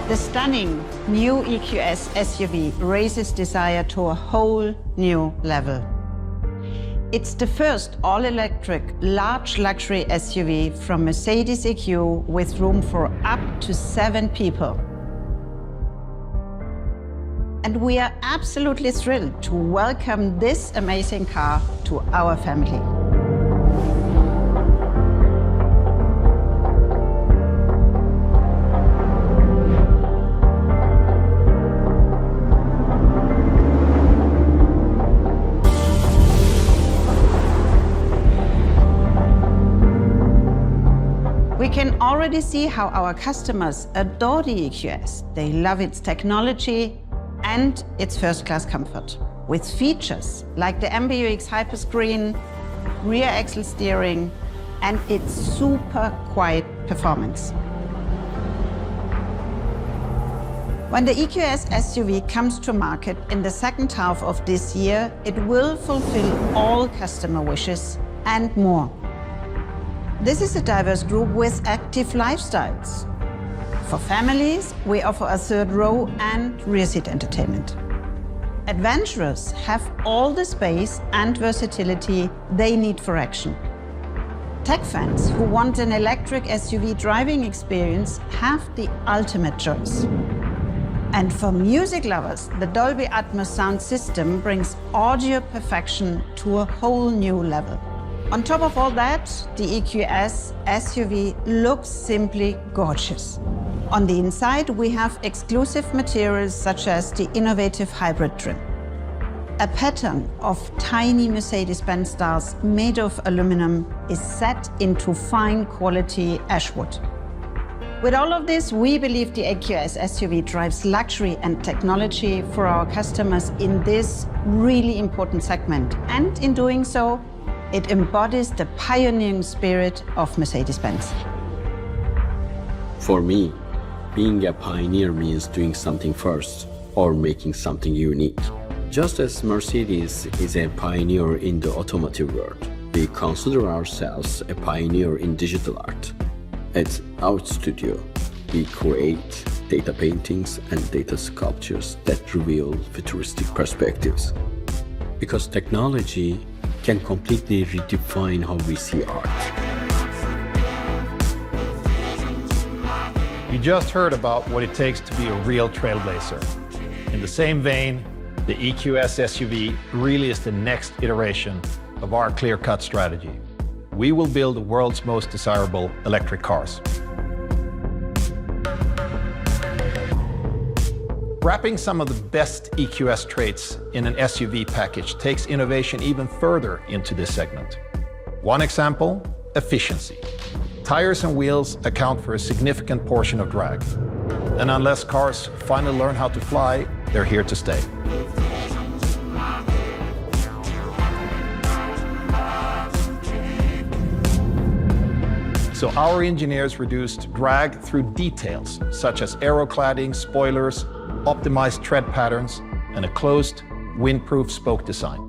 The stunning new EQS SUV raises desire to a whole new level. It's the first all-electric, large luxury SUV from Mercedes EQ with room for up to 7 people. And we are absolutely thrilled to welcome this amazing car to our family. We can already see how our customers adore the EQS. They love its technology and its first-class comfort, with features like the MBUX Hyperscreen, rear axle steering, and its super quiet performance. When the EQS SUV comes to market in the second half of this year, it will fulfill all customer wishes and more. This is a diverse group with active lifestyles. For families, we offer a third row and rear seat entertainment. Adventurers have all the space and versatility they need for action. Tech fans who want an electric SUV driving experience have the ultimate choice. And for music lovers, the Dolby Atmos sound system brings audio perfection to a whole new level. On top of all that, the EQS SUV looks simply gorgeous. On the inside, we have exclusive materials such as the innovative hybrid trim. A pattern of tiny Mercedes-Benz stars made of aluminum is set into fine quality ash wood. With all of this, we believe the EQS SUV drives luxury and technology for our customers in this really important segment. And in doing so, it embodies the pioneering spirit of Mercedes-Benz. For me, being a pioneer means doing something first or making something unique. Just as Mercedes is a pioneer in the automotive world, we consider ourselves a pioneer in digital art. At our studio, we create data paintings and data sculptures that reveal futuristic perspectives. Because technology can completely redefine how we see art. You just heard about what it takes to be a real trailblazer. In the same vein, the EQS SUV really is the next iteration of our clear-cut strategy. We will build the world's most desirable electric cars. Wrapping some of the best EQS traits in an SUV package takes innovation even further into this segment. One example, efficiency. Tires and wheels account for a significant portion of drag. And unless cars finally learn how to fly, they're here to stay. So our engineers reduced drag through details such as aero cladding, spoilers, optimized tread patterns, and a closed, windproof spoke design.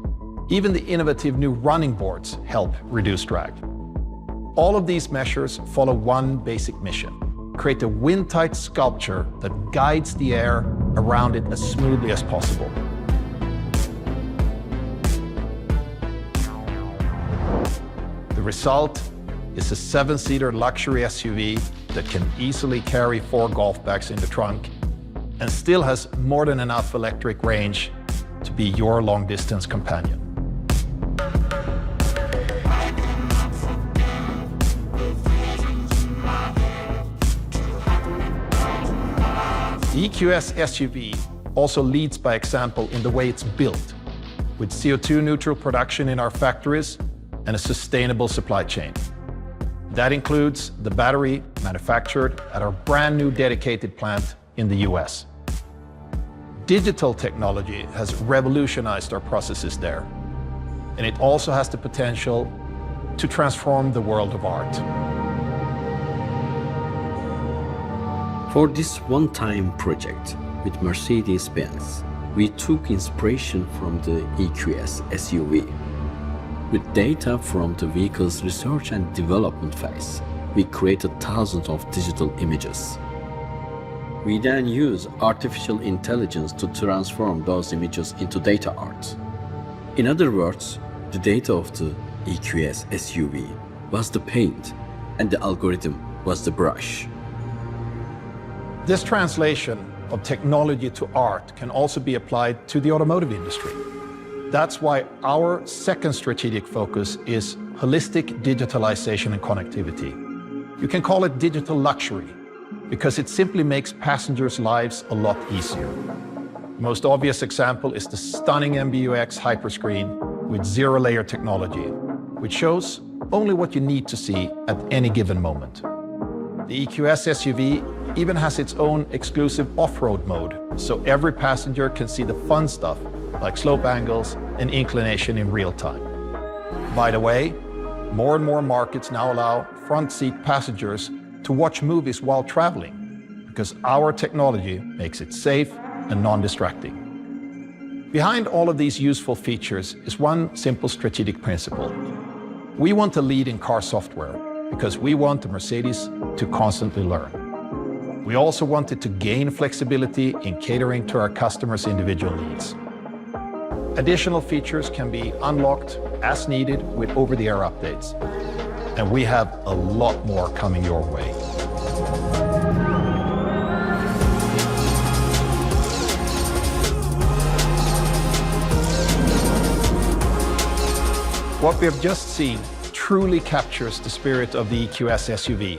Even the innovative new running boards help reduce drag. All of these measures follow one basic mission: create a wind-tight sculpture that guides the air around it as smoothly as possible. The result is a 7-seater luxury SUV that can easily carry 4 golf bags in the trunk and still has more than enough electric range to be your long-distance companion. The EQS SUV also leads by example in the way it's built, with CO2-neutral production in our factories and a sustainable supply chain. That includes the battery manufactured at our brand new dedicated plant in the US. Digital technology has revolutionized our processes there, and it also has the potential to transform the world of art. For this one-time project with Mercedes-Benz, we took inspiration from the EQS SUV. With data from the vehicle's research and development phase, we created thousands of digital images. We then use artificial intelligence to transform those images into data art. In other words, the data of the EQS SUV was the paint and the algorithm was the brush. This translation of technology to art can also be applied to the automotive industry. That's why our second strategic focus is holistic digitalization and connectivity. You can call it digital luxury, because it simply makes passengers' lives a lot easier. The most obvious example is the stunning MBUX Hyperscreen with zero-layer technology, which shows only what you need to see at any given moment. The EQS SUV even has its own exclusive off-road mode, so every passenger can see the fun stuff like slope angles and inclination in real time. By the way, more and more markets now allow front seat passengers to watch movies while traveling, because our technology makes it safe and non-distracting. Behind all of these useful features is one simple strategic principle. We want to lead in car software because we want the Mercedes to constantly learn. We also want it to gain flexibility in catering to our customers' individual needs. Additional features can be unlocked as needed with over-the-air updates. And we have a lot more coming your way. What we have just seen truly captures the spirit of the EQS SUV.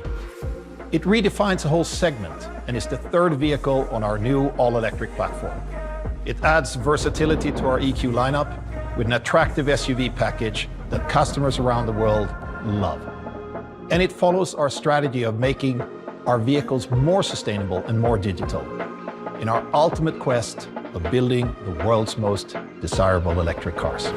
It redefines a whole segment and is the third vehicle on our new all-electric platform. It adds versatility to our EQ lineup with an attractive SUV package that customers around the world love. And it follows our strategy of making our vehicles more sustainable and more digital in our ultimate quest of building the world's most desirable electric cars.